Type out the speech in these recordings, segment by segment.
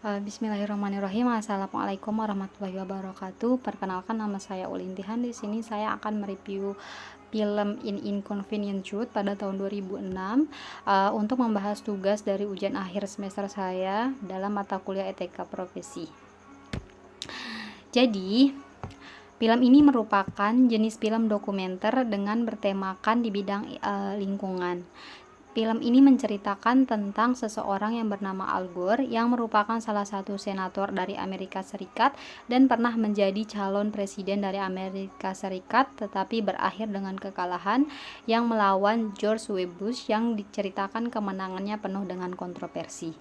Bismillahirrahmanirrahim. Assalamualaikum warahmatullahi wabarakatuh. Perkenalkan, nama saya Ulintihan. Di sini saya akan mereview film Inconvenient Truth pada tahun 2006 untuk membahas tugas dari ujian akhir semester saya dalam mata kuliah etika profesi. Jadi, film ini merupakan jenis film dokumenter dengan bertemakan di bidang lingkungan. Film ini menceritakan tentang seseorang yang bernama Al Gore yang merupakan salah satu senator dari Amerika Serikat dan pernah menjadi calon presiden dari Amerika Serikat, tetapi berakhir dengan kekalahan yang melawan George W. Bush yang diceritakan kemenangannya penuh dengan kontroversi.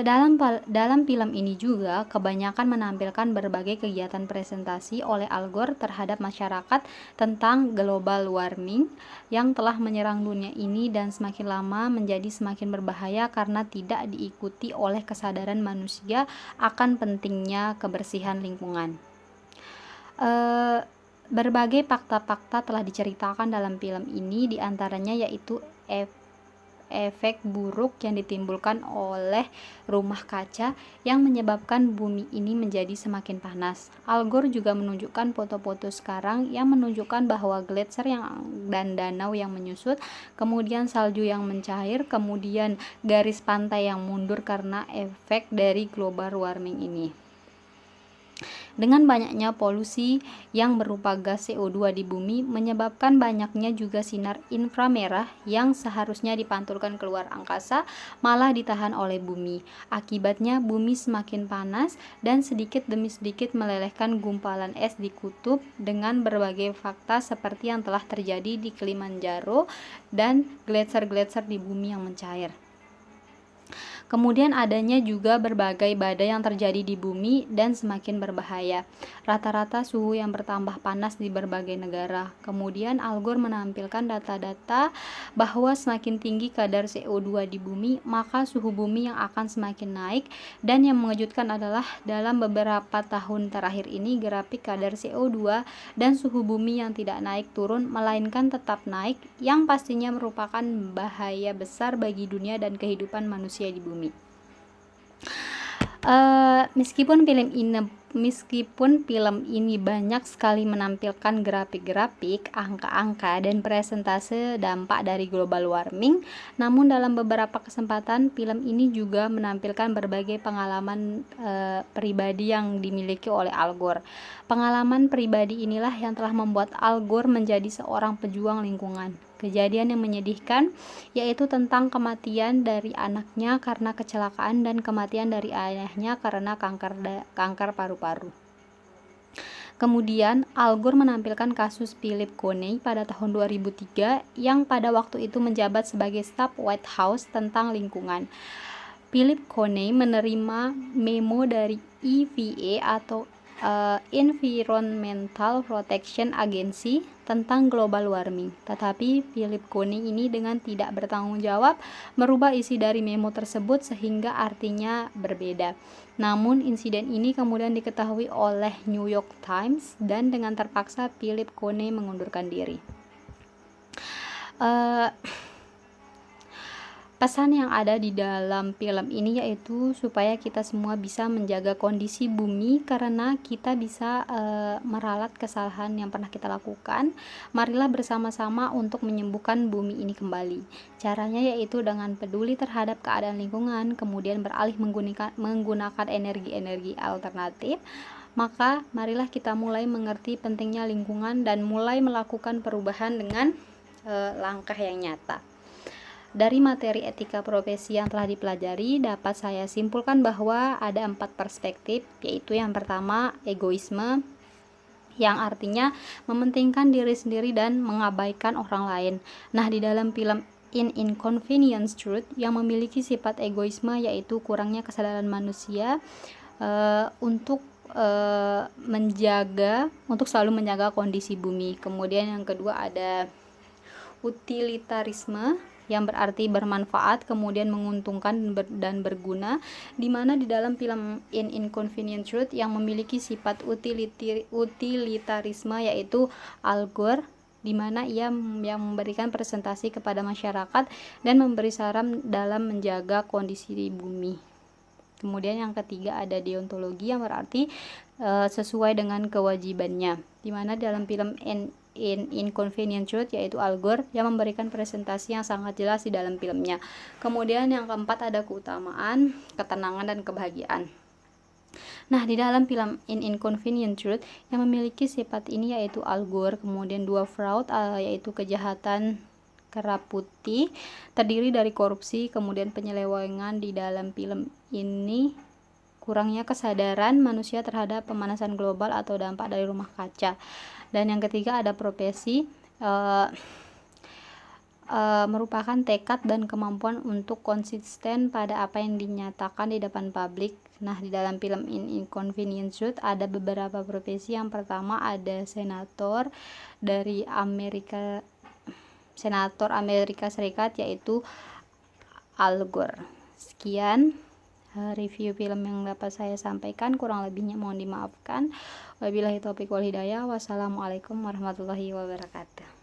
Dalam film ini juga kebanyakan menampilkan berbagai kegiatan presentasi oleh Al Gore terhadap masyarakat tentang global warming yang telah menyerang dunia ini dan semakin lama menjadi semakin berbahaya karena tidak diikuti oleh kesadaran manusia akan pentingnya kebersihan lingkungan. Berbagai fakta-fakta telah diceritakan dalam film ini, diantaranya yaitu efek buruk yang ditimbulkan oleh rumah kaca yang menyebabkan bumi ini menjadi semakin panas. Al Gore juga menunjukkan foto-foto sekarang yang menunjukkan bahwa gletser dan danau yang menyusut, kemudian salju yang mencair, kemudian garis pantai yang mundur karena efek dari global warming ini. Dengan banyaknya polusi yang berupa gas CO2 di bumi, menyebabkan banyaknya juga sinar inframerah yang seharusnya dipantulkan keluar angkasa, malah ditahan oleh bumi. Akibatnya bumi semakin panas dan sedikit demi sedikit melelehkan gumpalan es di kutub dengan berbagai fakta seperti yang telah terjadi di Kilimanjaro dan gletser-gletser di bumi yang mencair. Kemudian adanya juga berbagai badai yang terjadi di bumi dan semakin berbahaya. Rata-rata suhu yang bertambah panas di berbagai negara. Kemudian Al Gore menampilkan data-data bahwa semakin tinggi kadar CO2 di bumi, maka suhu bumi yang akan semakin naik. Dan yang mengejutkan adalah dalam beberapa tahun terakhir ini grafik kadar CO2 dan suhu bumi yang tidak naik turun, melainkan tetap naik, yang pastinya merupakan bahaya besar bagi dunia dan kehidupan manusia di bumi. Meskipun film ini banyak sekali menampilkan grafik-grafik, angka-angka, dan presentase dampak dari global warming, namun dalam beberapa kesempatan film ini juga menampilkan berbagai pengalaman pribadi yang dimiliki oleh Al Gore. Pengalaman pribadi inilah yang telah membuat Al Gore menjadi seorang pejuang lingkungan. Kejadian yang menyedihkan yaitu tentang kematian dari anaknya karena kecelakaan dan kematian dari ayahnya karena kanker paru-paru. Kemudian Al Gore menampilkan kasus Philip Coney pada tahun 2003 yang pada waktu itu menjabat sebagai staf White House tentang lingkungan. Philip Coney menerima memo dari EPA atau Environmental Protection Agency tentang global warming. Tetapi Philip Coney ini dengan tidak bertanggung jawab merubah isi dari memo tersebut sehingga artinya berbeda. Namun insiden ini kemudian diketahui oleh New York Times dan dengan terpaksa Philip Coney mengundurkan diri. Pesan yang ada di dalam film ini yaitu supaya kita semua bisa menjaga kondisi bumi karena kita bisa meralat kesalahan yang pernah kita lakukan. Marilah bersama-sama untuk menyembuhkan bumi ini kembali. Caranya yaitu dengan peduli terhadap keadaan lingkungan, kemudian beralih menggunakan energi-energi alternatif. Maka marilah kita mulai mengerti pentingnya lingkungan dan mulai melakukan perubahan dengan langkah yang nyata. Dari materi etika profesi yang telah dipelajari, dapat saya simpulkan bahwa ada 4 perspektif, yaitu yang pertama, egoisme, yang artinya mementingkan diri sendiri dan mengabaikan orang lain. Nah, di dalam film Inconvenient Truth yang memiliki sifat egoisme, yaitu kurangnya kesadaran manusia untuk selalu menjaga kondisi bumi. Kemudian yang kedua ada utilitarisme, yang berarti bermanfaat, kemudian menguntungkan dan berguna, di mana di dalam film Inconvenient Truth yang memiliki sifat utilitarisme yaitu Al Gore di mana ia yang memberikan presentasi kepada masyarakat dan memberi saran dalam menjaga kondisi di bumi. Kemudian yang ketiga ada deontologi, yang berarti sesuai dengan kewajibannya, di mana dalam film Inconvenient Truth yaitu Al Gore yang memberikan presentasi yang sangat jelas di dalam filmnya. Kemudian yang keempat ada keutamaan, ketenangan, dan kebahagiaan. Nah, di dalam film Inconvenient Truth yang memiliki sifat ini yaitu Al Gore, kemudian dua fraud yaitu kejahatan kera putih, terdiri dari korupsi, kemudian penyelewengan. Di dalam film ini kurangnya kesadaran manusia terhadap pemanasan global atau dampak dari rumah kaca. Dan yang ketiga ada profesi, merupakan tekad dan kemampuan untuk konsisten pada apa yang dinyatakan di depan publik. Nah, di dalam film Inconvenient Truth ada beberapa profesi. Yang pertama ada senator Amerika Serikat yaitu Al Gore. Sekian review film yang dapat saya sampaikan, kurang lebihnya mohon dimaafkan. Wabillahi taufiq wal hidayah. Wassalamualaikum warahmatullahi wabarakatuh.